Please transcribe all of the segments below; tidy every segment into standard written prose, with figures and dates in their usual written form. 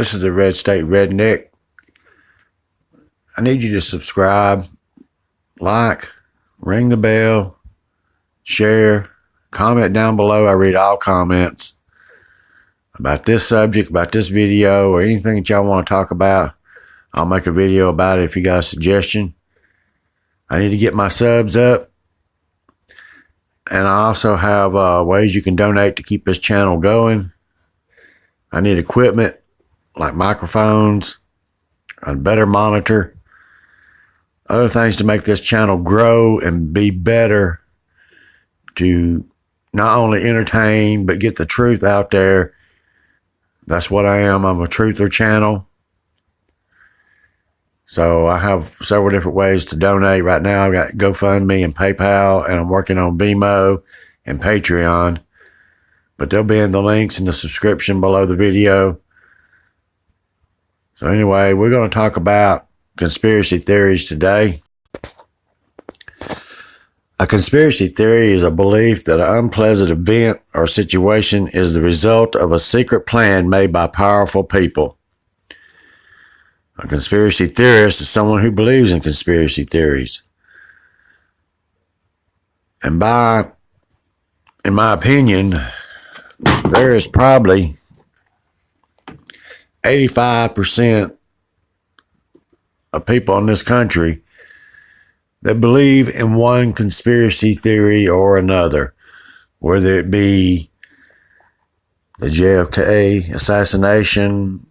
This is the Red State Redneck. I need you to subscribe, like, ring the bell, share, comment down below. I read all comments about this subject, about this video, or anything that y'all want to talk about. I'll make a video about it if you got a suggestion. I need to get my subs up. And I also have ways you can donate to keep this channel going. I need equipment like microphones, a better monitor, other things to make this channel grow and be better, to not only entertain but get the truth out there. That's what I am. I'm a truther channel. So I have several different ways to donate. Right now I've got GoFundMe and PayPal, and I'm working on Vimeo and Patreon. But they'll be in the links in the subscription below the video. So anyway, we're going to talk about conspiracy theories today. A conspiracy theory is a belief that an unpleasant event or situation is the result of a secret plan made by powerful people. A conspiracy theorist is someone who believes in conspiracy theories. And in my opinion, there is probably 85% of people in this country that believe in one conspiracy theory or another, whether it be the JFK assassination,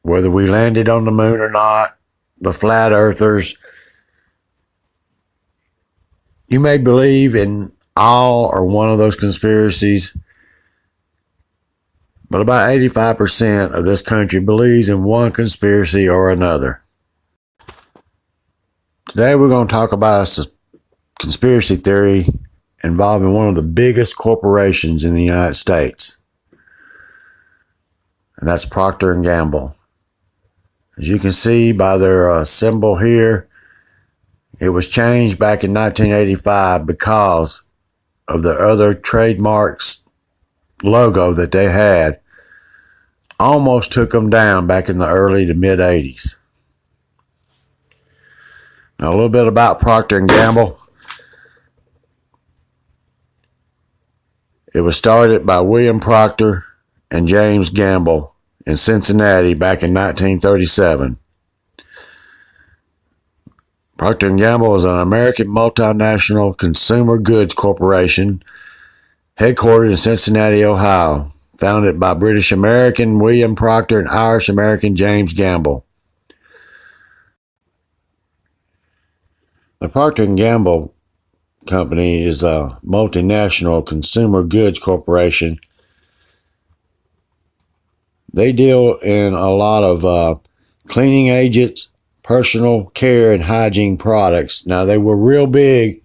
whether we landed on the moon or not, the flat earthers. You may believe in all or one of those conspiracies, but about 85% of this country believes in one conspiracy or another. Today we're going to talk about a conspiracy theory involving one of the biggest corporations in the United States. And that's Procter & Gamble. As you can see by their symbol here, it was changed back in 1985 because of the other trademarks logo that they had. Almost took them down back in the early to mid 80s. Now a little bit about Procter & Gamble. It was started by William Procter and James Gamble in Cincinnati back in 1937. Procter & Gamble is an American multinational consumer goods corporation headquartered in Cincinnati, Ohio, founded by British American William Procter and Irish American James Gamble. The Procter & Gamble company is a multinational consumer goods corporation. They deal in a lot of cleaning agents, personal care, and hygiene products. Now, they were real big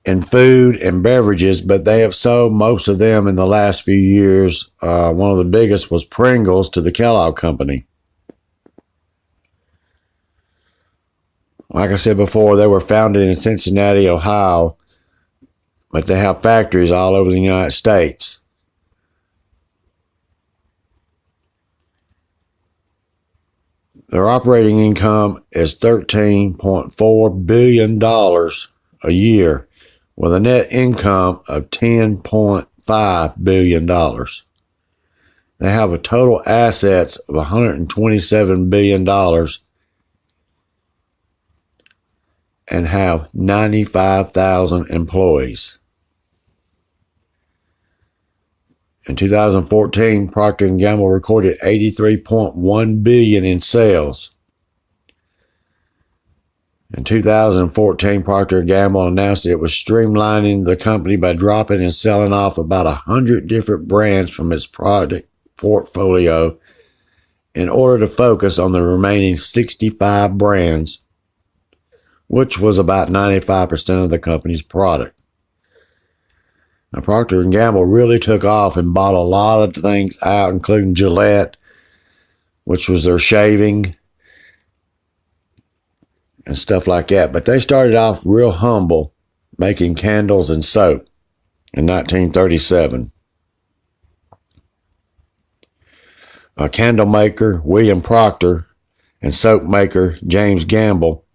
in food and beverages, but they have sold most of them in the last few years. One of the biggest was Pringles to the Kellogg Company. Like I said before, they were founded in Cincinnati, Ohio, but they have factories all over the United States. Their operating income is $13.4 billion a year, with a net income of $10.5 billion. They have a total assets of $127 billion and have 95,000 employees. In 2014, Procter & Gamble recorded $83.1 billion in sales. In 2014, Procter & Gamble announced it was streamlining the company by dropping and selling off about 100 different brands from its product portfolio in order to focus on the remaining 65 brands, which was about 95% of the company's product. Now, Procter & Gamble really took off and bought a lot of things out, including Gillette, which was their shaving and stuff like that. But they started off real humble, making candles and soap in 1937. A candle maker, William Proctor, and soap maker, James Gamble,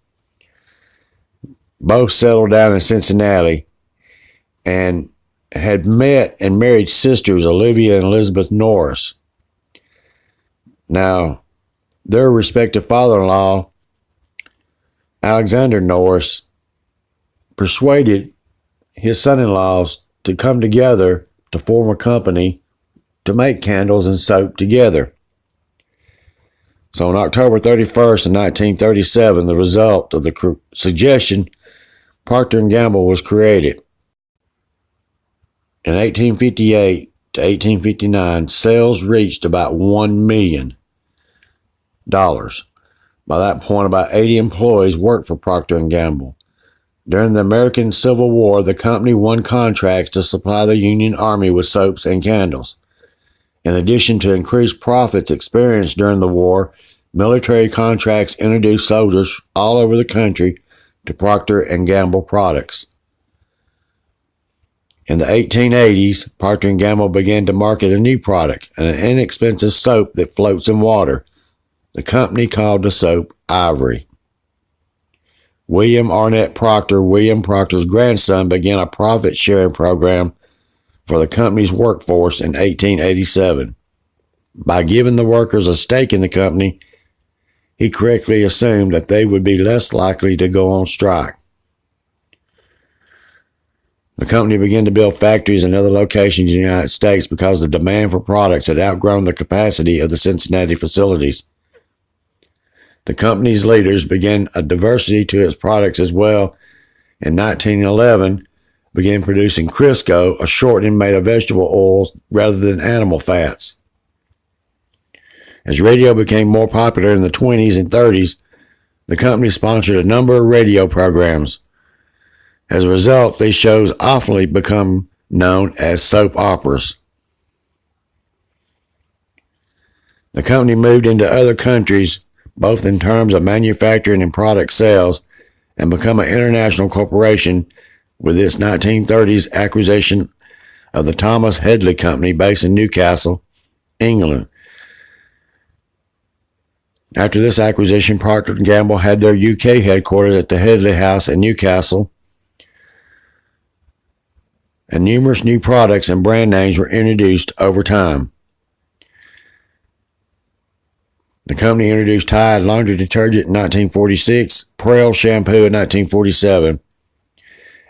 both settled down in Cincinnati and had met and married sisters Olivia and Elizabeth Norris. Now, their respective father-in-law, Alexander Norris, persuaded his son-in-laws to come together to form a company to make candles and soap together. So on October 31st, 1937, the result of the suggestion, Procter & Gamble was created. In 1858 to 1859, sales reached about $1 million. By that point, about 80 employees worked for Procter & Gamble. During the American Civil War, the company won contracts to supply the Union Army with soaps and candles. In addition to increased profits experienced during the war, military contracts introduced soldiers all over the country to Procter & Gamble products. In the 1880s, Procter & Gamble began to market a new product, an inexpensive soap that floats in water. The company called the soap Ivory. William Arnett Proctor, William Proctor's grandson, began a profit-sharing program for the company's workforce in 1887. By giving the workers a stake in the company, he correctly assumed that they would be less likely to go on strike. The company began to build factories in other locations in the United States because the demand for products had outgrown the capacity of the Cincinnati facilities. The company's leaders began a diversity to its products as well. In 1911, began producing Crisco, a shortening made of vegetable oils rather than animal fats. As radio became more popular in the 20s and 30s, the company sponsored a number of radio programs. As a result, these shows often become known as soap operas. The company moved into other countries, both in terms of manufacturing and product sales, and become an international corporation with its 1930s acquisition of the Thomas Hedley Company based in Newcastle, England. After this acquisition, Procter & Gamble had their UK headquarters at the Hedley House in Newcastle, and numerous new products and brand names were introduced over time. The company introduced Tide laundry detergent in 1946, Prel shampoo in 1947,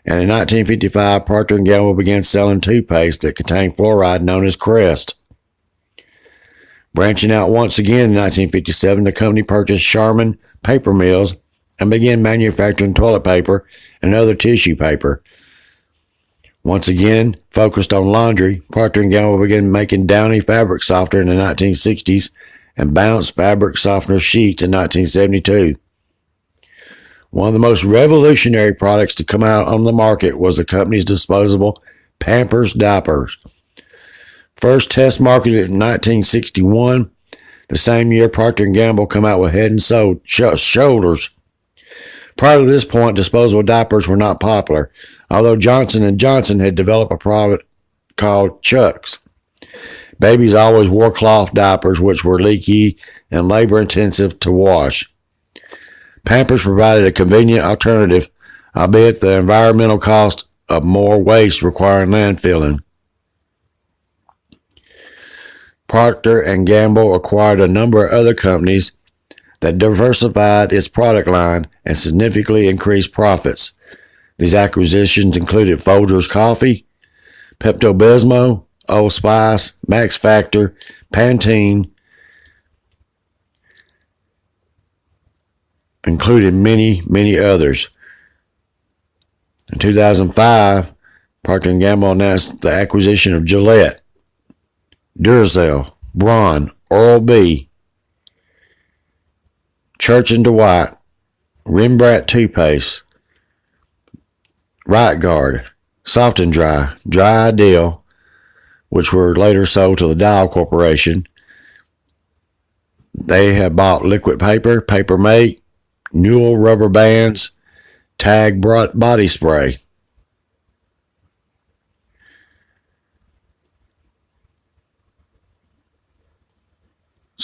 and in 1955, Procter & Gamble began selling toothpaste that contained fluoride known as Crest. Branching out once again in 1957, the company purchased Charmin paper mills and began manufacturing toilet paper and other tissue paper. Once again, focused on laundry, Procter & Gamble began making Downy fabric softener in the 1960s and Bounce fabric softener sheets in 1972. One of the most revolutionary products to come out on the market was the company's disposable Pampers diapers. First test marketed in 1961, the same year Procter & Gamble came out with Head and Shoulders. Prior to this point, disposable diapers were not popular, although Johnson & Johnson had developed a product called Chucks. Babies always wore cloth diapers, which were leaky and labor-intensive to wash. Pampers provided a convenient alternative, albeit the environmental cost of more waste requiring landfilling. Procter & Gamble acquired a number of other companies that diversified its product line and significantly increased profits. These acquisitions included Folgers Coffee, Pepto-Bismol, Old Spice, Max Factor, Pantene, included many, many others. In 2005, Procter & Gamble announced the acquisition of Gillette, Duracell, Braun, Oral-B, Church & Dwight, Rembrandt toothpaste, Right Guard, Soft and Dry, Dry Ideal, which were later sold to the Dial Corporation. They have bought Liquid Paper, Paper Mate, Newell rubber bands, Tag body spray.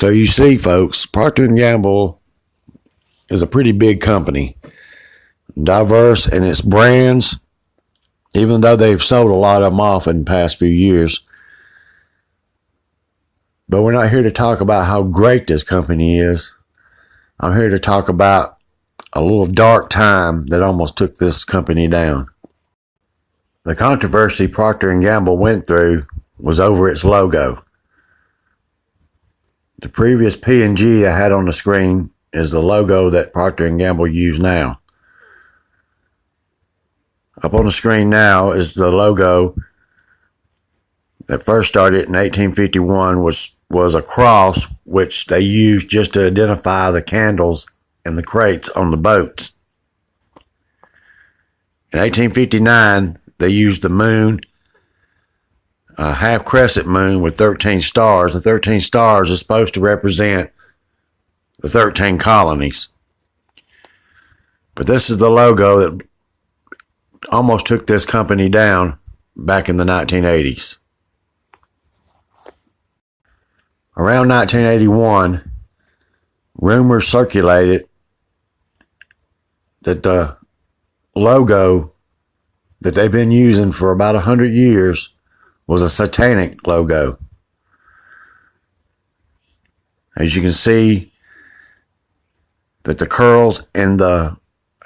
So you see, folks, Procter & Gamble is a pretty big company, diverse in its brands, even though they've sold a lot of them off in the past few years. But we're not here to talk about how great this company is. I'm here to talk about a little dark time that almost took this company down. The controversy Procter & Gamble went through was over its logo. The previous P&G I had on the screen is the logo that Procter & Gamble use now. Up on the screen now is the logo that first started in 1851, was a cross which they used just to identify the candles and the crates on the boats. In 1859, they used the moon, a half crescent moon with 13 stars. The 13 stars is supposed to represent the 13 colonies. But this is the logo that almost took this company down back in the 1980s. Around 1981, rumors circulated that the logo that they've been using for about 100 years was a satanic logo. As you can see, that the curls and the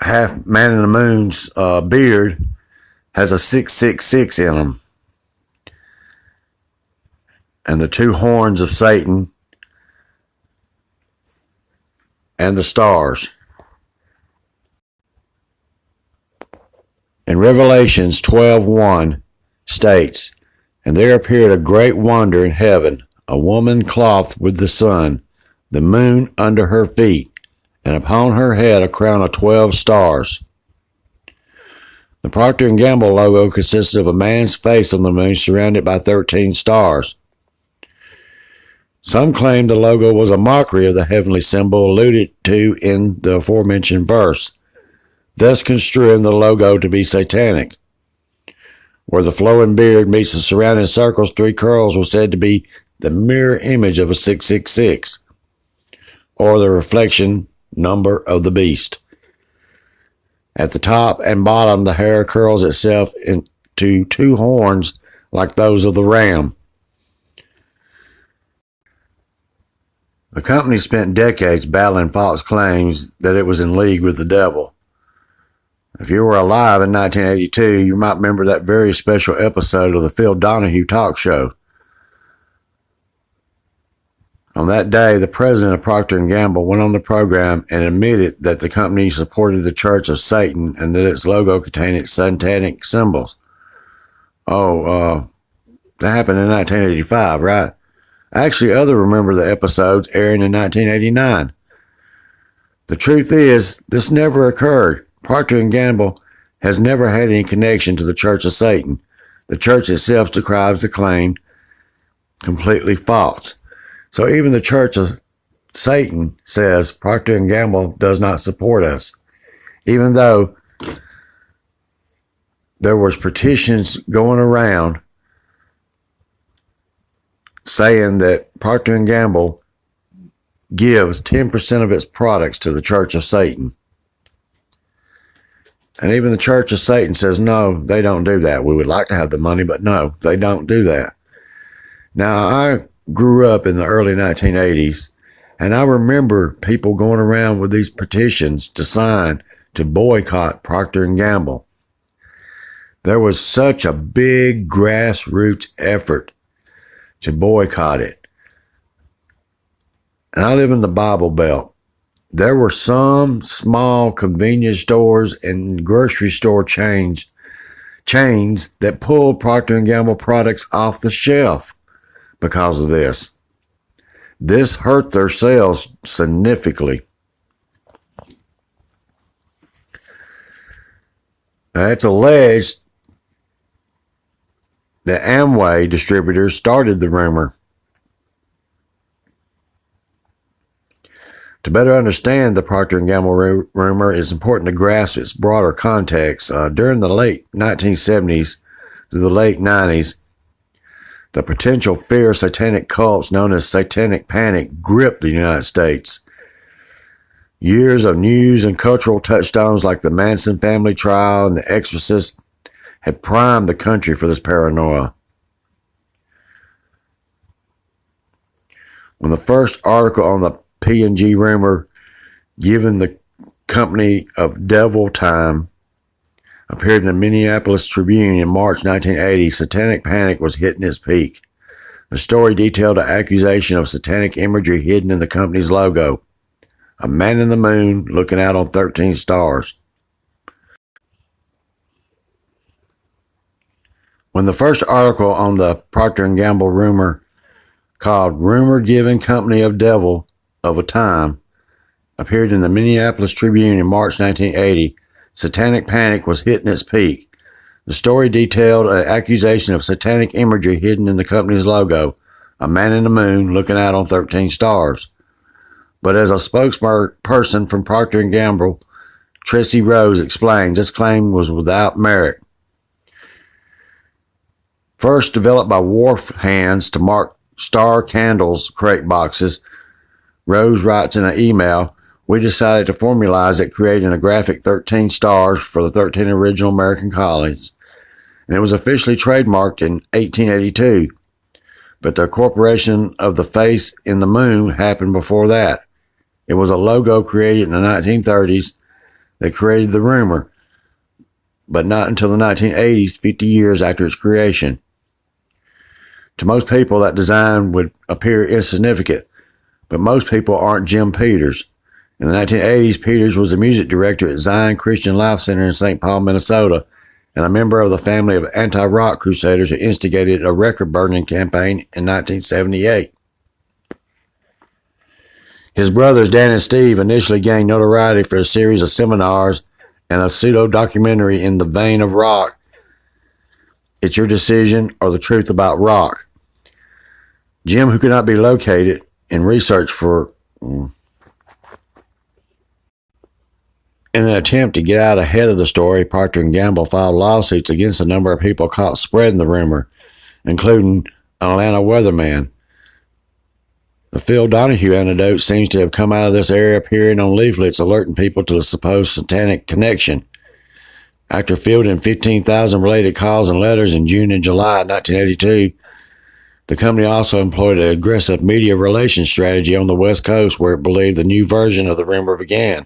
half man in the moon's beard has a 666 in them. And the two horns of Satan and the stars. In Revelations 12:1 states, "And there appeared a great wonder in heaven, a woman clothed with the sun, the moon under her feet, and upon her head a crown of 12 stars." The Procter & Gamble logo consisted of a man's face on the moon surrounded by 13 stars. Some claim the logo was a mockery of the heavenly symbol alluded to in the aforementioned verse, thus construing the logo to be satanic. Where the flowing beard meets the surrounding circles, 3 curls were said to be the mirror image of a 666, or the reflection number of the beast. At the top and bottom, the hair curls itself into 2 horns like those of the ram. The company spent decades battling false claims that it was in league with the devil. If you were alive in 1982, you might remember that very special episode of the Phil Donahue talk show. On that day, the president of Procter & Gamble went on the program and admitted that the company supported the Church of Satan and that its logo contained satanic symbols. That happened in 1985, right? Actually, others remember the episodes airing in 1989. The truth is, this never occurred. Procter & Gamble has never had any connection to the Church of Satan. The church itself decries the claim completely false. So even the Church of Satan says Procter & Gamble does not support us, even though there was petitions going around saying that Procter & Gamble gives 10% of its products to the Church of Satan. And even the Church of Satan says, no, they don't do that. We would like to have the money, but no, they don't do that. Now, I grew up in the early 1980s, and I remember people going around with these petitions to sign to boycott Procter & Gamble. There was such a big grassroots effort to boycott it. And I live in the Bible Belt. There were some small convenience stores and grocery store chains that pulled Procter & Gamble products off the shelf because of this. This hurt their sales significantly. Now, it's alleged that Amway distributors started the rumor. To better understand the Procter & Gamble rumor, it's important to grasp its broader context. During the late 1970s through the late 90s, The potential fear of satanic cults known as satanic panic gripped the United States. Years of news and cultural touchstones like the Manson family trial and The Exorcist had primed the country for this paranoia. When the first article on the P&G rumor given the company of devil time appeared in the Minneapolis Tribune in March 1980, satanic panic was hitting its peak. The story detailed an accusation of satanic imagery hidden in the company's logo. A man in the moon looking out on 13 stars. When the first article on the Procter & Gamble rumor called Rumor Giving Company of Devil of a Time appeared in the Minneapolis Tribune in March 1980, satanic panic was hitting its peak. The story detailed an accusation of satanic imagery hidden in the company's logo, a man in the moon looking out on 13 stars. But as a spokesperson from Procter & Gamble, Tracy Rose explained, this claim was without merit. First developed by Wharf Hands to mark Star Candles crate boxes, Rose writes in an email, we decided to formalize it, creating a graphic 13 stars for the 13 original American colonies. And it was officially trademarked in 1882. But the incorporation of the face in the moon happened before that. It was a logo created in the 1930s that created the rumor, but not until the 1980s, 50 years after its creation. To most people, that design would appear insignificant, but most people aren't Jim Peters. In the 1980s, Peters was the music director at Zion Christian Life Center in St. Paul, Minnesota, and a member of the family of anti-rock crusaders who instigated a record-burning campaign in 1978. His brothers, Dan and Steve, initially gained notoriety for a series of seminars and a pseudo-documentary in the vein of rock, It's Your Decision or The Truth About Rock. Jim, who could not be located, in research for in an attempt to get out ahead of the story, Procter & Gamble filed lawsuits against a number of people caught spreading the rumor, including an Atlanta weatherman. The Phil Donahue anecdote seems to have come out of this area, appearing on leaflets alerting people to the supposed satanic connection. After fielding 15,000 related calls and letters in June and July 1982, the company also employed an aggressive media relations strategy on the West Coast, where it believed the new version of the rumor began.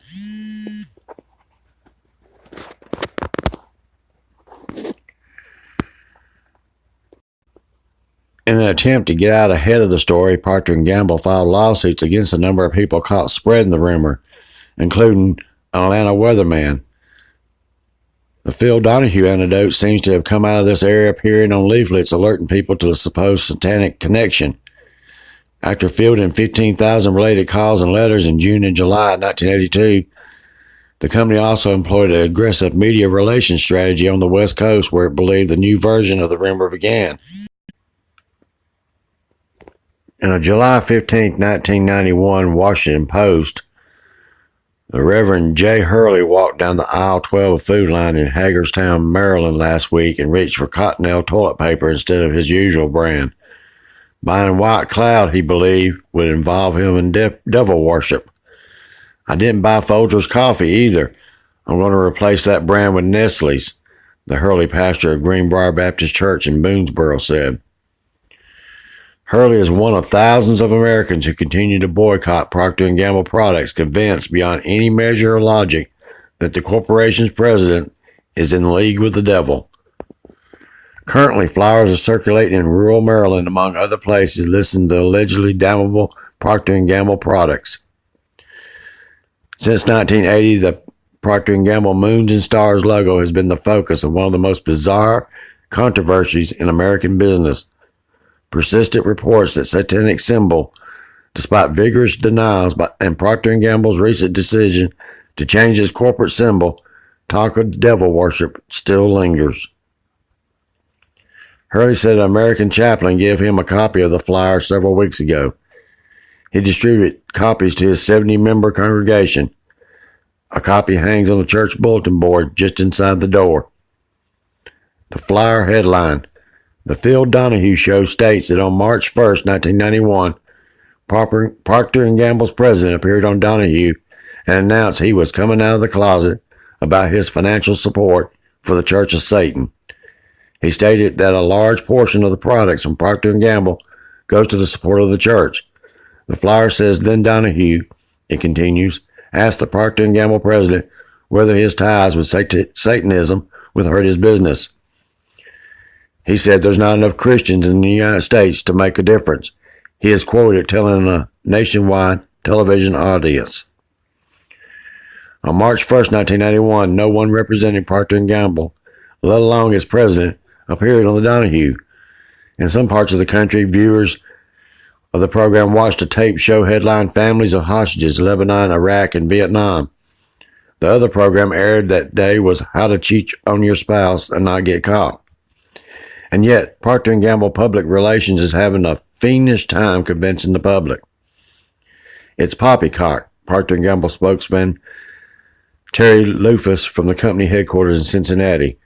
In an attempt to get out ahead of the story, Procter & Gamble filed lawsuits against a number of people caught spreading the rumor, including an Atlanta weatherman. The Phil Donahue anecdote seems to have come out of this area, appearing on leaflets alerting people to the supposed satanic connection. After fielding 15,000 related calls and letters in June and July 1982, the company also employed an aggressive media relations strategy on the West Coast, where it believed the new version of the rumor began. In a July 15, 1991 Washington Post, the Reverend J. Hurley walked down the aisle 12 of Food Line in Hagerstown, Maryland last week and reached for Cottonelle toilet paper instead of his usual brand. Buying White Cloud, he believed, would involve him in devil worship. I didn't buy Folgers coffee either. I'm going to replace that brand with Nestle's, the Hurley pastor of Greenbrier Baptist Church in Boonesboro said. Hurley is one of thousands of Americans who continue to boycott Procter & Gamble products, convinced beyond any measure of logic that the corporation's president is in league with the devil. Currently, flyers are circulating in rural Maryland, among other places, listing the allegedly damnable Procter & Gamble products. Since 1980, the Procter & Gamble Moons and Stars logo has been the focus of one of the most bizarre controversies in American business. Persistent reports that satanic symbol, despite vigorous denials and Procter & Gamble's recent decision to change its corporate symbol, talk of devil worship still lingers. Hurley said an American chaplain gave him a copy of the flyer several weeks ago. He distributed copies to his 70-member congregation. A copy hangs on the church bulletin board just inside the door. The flyer headline, The Phil Donahue Show states that on March 1st, 1991, Procter & Gamble's president appeared on Donahue and announced he was coming out of the closet about his financial support for the Church of Satan. He stated that a large portion of the products from Procter & Gamble goes to the support of the church. The flyer says, then Donahue, it continues, asked the Procter & Gamble president whether his ties with Satanism would hurt his business. He said there's not enough Christians in the United States to make a difference. He is quoted telling a nationwide television audience. On March 1st, 1991, no one representing Procter & Gamble, let alone its president, appeared on the Donahue. In some parts of the country, viewers of the program watched a tape show headlined Families of Hostages, Lebanon, Iraq, and Vietnam. The other program aired that day was How to Cheat on Your Spouse and Not Get Caught. And yet, Procter & Gamble Public Relations is having a fiendish time convincing the public. It's poppycock, Procter & Gamble spokesman Terry Lufus from the company headquarters in Cincinnati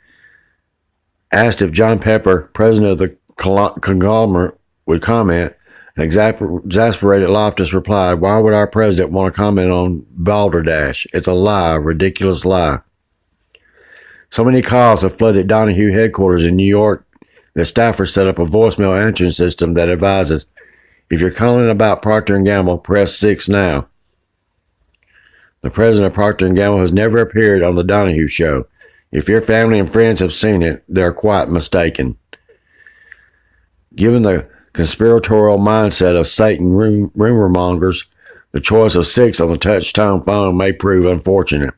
asked if John Pepper, president of the conglomerate, would comment. An exasperated Loftus replied, why would our president want to comment on Balderdash? It's a lie, ridiculous lie. So many calls have flooded Donahue headquarters in New York that staffers set up a voicemail answering system that advises, if you're calling about Procter & Gamble, press 6 now. The president of Procter & Gamble has never appeared on the Donahue Show. If your family and friends have seen it, they're quite mistaken. Given the conspiratorial mindset of Satan rumor mongers, the choice of 6 on the touch-tone phone may prove unfortunate.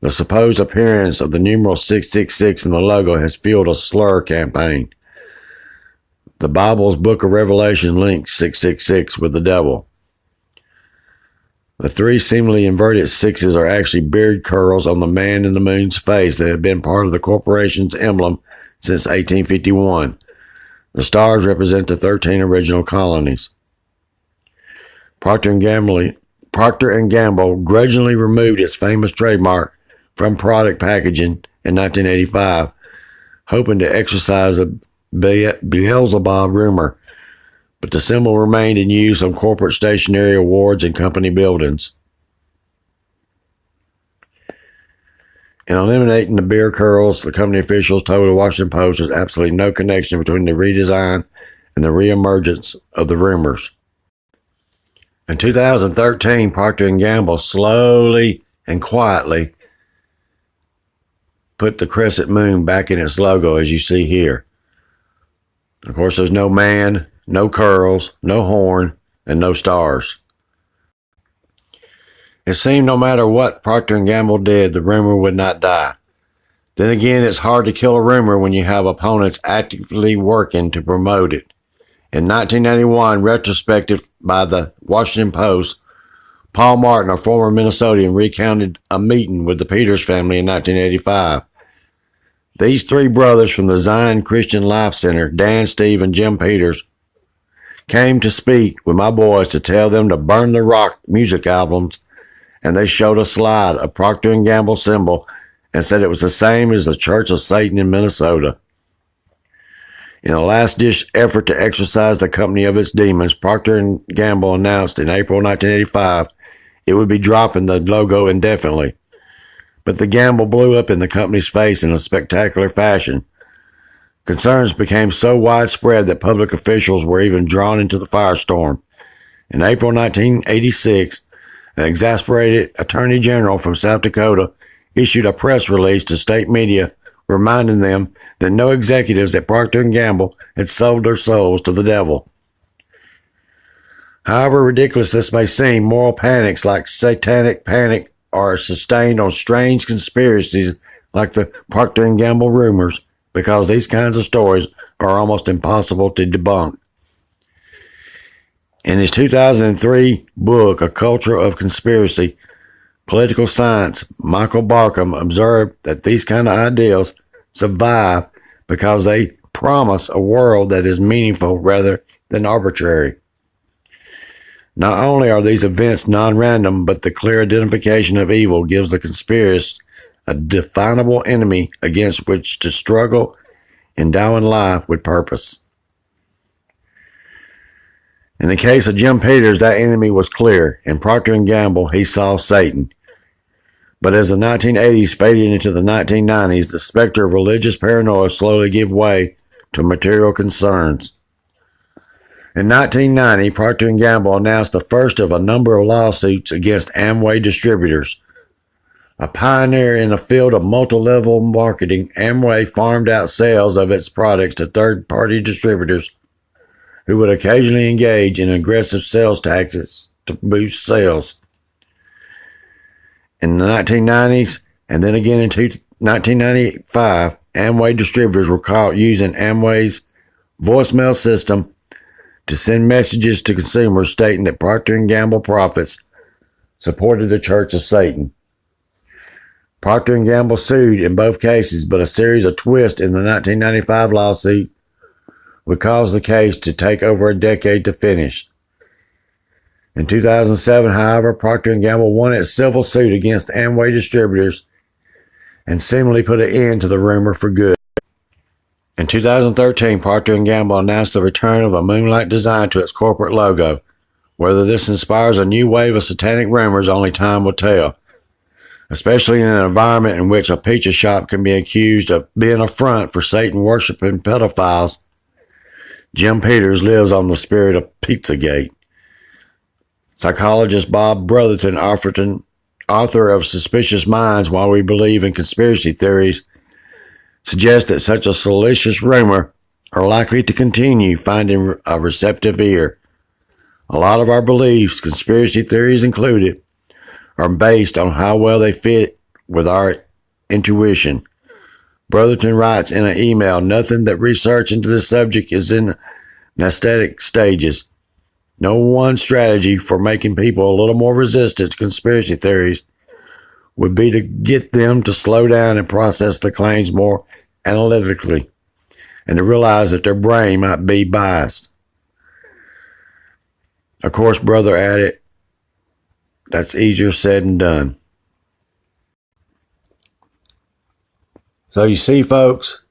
The supposed appearance of the numeral 666 in the logo has fueled a slur campaign. The Bible's Book of Revelation links 666 with the devil. The 3 seemingly inverted 6s are actually beard curls on the man in the moon's face that have been part of the corporation's emblem since 1851. The stars represent the 13 original colonies. Procter & Gamble grudgingly removed its famous trademark from product packaging in 1985, hoping to exorcise a Beelzebub rumor, but the symbol remained in use on corporate stationery, awards, and company buildings. In eliminating the beard curls, the company officials told the Washington Post there's absolutely no connection between the redesign and the reemergence of the rumors. In 2013, Procter & Gamble slowly and quietly put the crescent moon back in its logo, as you see here. Of course, there's no man, no curls, no horn, and no stars. It seemed no matter what Procter & Gamble did, the rumor would not die. Then again, it's hard to kill a rumor when you have opponents actively working to promote it. In 1991, retrospective by the Washington Post, Paul Martin, a former Minnesotan, recounted a meeting with the Peters family in 1985. These 3 brothers from the Zion Christian Life Center, Dan, Steve, and Jim Peters, came to speak with my boys to tell them to burn the rock music albums, and they showed a slide, a Procter & Gamble symbol, and said it was the same as the Church of Satan in Minnesota. In a last-ditch effort to exorcise the company of its demons, Procter & Gamble announced in April 1985 it would be dropping the logo indefinitely. But the gamble blew up in the company's face in a spectacular fashion. Concerns became so widespread that public officials were even drawn into the firestorm. In April 1986, an exasperated attorney general from South Dakota issued a press release to state media reminding them that no executives at Procter & Gamble had sold their souls to the devil. However ridiculous this may seem, moral panics like satanic panic are sustained on strange conspiracies like the Procter & Gamble rumors, because these kinds of stories are almost impossible to debunk. In his 2003 book, A Culture of Conspiracy, Political Science, Michael Barkham observed that these kind of ideals survive because they promise a world that is meaningful rather than arbitrary. Not only are these events non-random, but the clear identification of evil gives the conspiracist a definable enemy against which to struggle endowing life with purpose. In the case of Jim Peters, that enemy was clear. In Procter & Gamble, he saw Satan. But as the 1980s faded into the 1990s, the specter of religious paranoia slowly gave way to material concerns. In 1990, Procter & Gamble announced the first of a number of lawsuits against Amway distributors. A pioneer in the field of multi-level marketing, Amway farmed out sales of its products to third-party distributors who would occasionally engage in aggressive sales tactics to boost sales. In the 1990s, and then again in 1995, Amway distributors were caught using Amway's voicemail system to send messages to consumers stating that Procter & Gamble profits supported the Church of Satan. Procter & Gamble sued in both cases, but a series of twists in the 1995 lawsuit would cause the case to take over a decade to finish. In 2007, however, Procter & Gamble won its civil suit against Amway distributors and seemingly put an end to the rumor for good. In 2013, Procter & Gamble announced the return of a moonlight design to its corporate logo. Whether this inspires a new wave of satanic rumors, only time will tell, especially in an environment in which a pizza shop can be accused of being a front for Satan-worshiping pedophiles. Jim Peters lives on the spirit of Pizzagate. Psychologist Bob Brotherton, author of Suspicious Minds, Why We Believe in Conspiracy Theories, suggests that such a salacious rumor are likely to continue finding a receptive ear. A lot of our beliefs, conspiracy theories included, are based on how well they fit with our intuition. Brotherton writes in an email, nothing that research into this subject is in aesthetic stages. No one strategy for making people a little more resistant to conspiracy theories would be to get them to slow down and process the claims more analytically and to realize that their brain might be biased. Of course, Brother added, that's easier said than done. So you see, folks,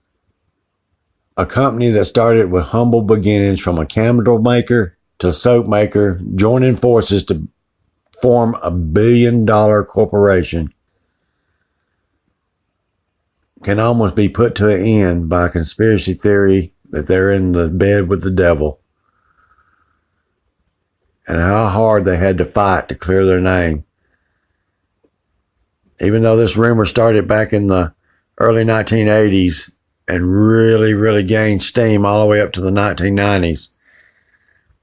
a company that started with humble beginnings from a candle maker to soap maker, joining forces to form a billion-dollar corporation, can almost be put to an end by a conspiracy theory that they're in the bed with the devil, and how hard they had to fight to clear their name. Even though this rumor started back in the early 1980s and really gained steam all the way up to the 1990s,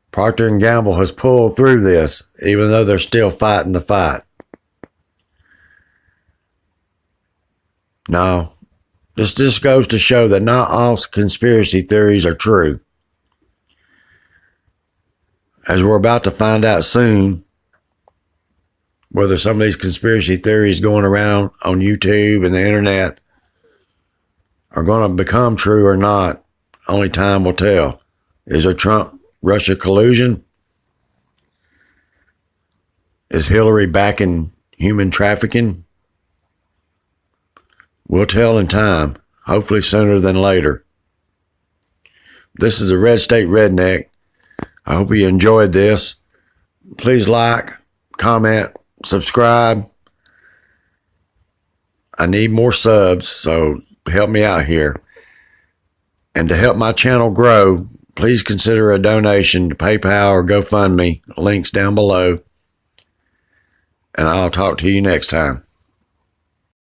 Procter & Gamble has pulled through this, even though they're still fighting the fight. Now, this just goes to show that not all conspiracy theories are true. As we're about to find out soon, whether some of these conspiracy theories going around on YouTube and the internet are going to become true or not, only time will tell. Is there Trump-Russia collusion? Is Hillary backing human trafficking? We'll tell in time, hopefully sooner than later. This is the Red State Redneck. I hope you enjoyed this. Please like, comment, subscribe. I need more subs, so help me out here. And to help my channel grow, please consider a donation to PayPal or GoFundMe. Links down below. And I'll talk to you next time.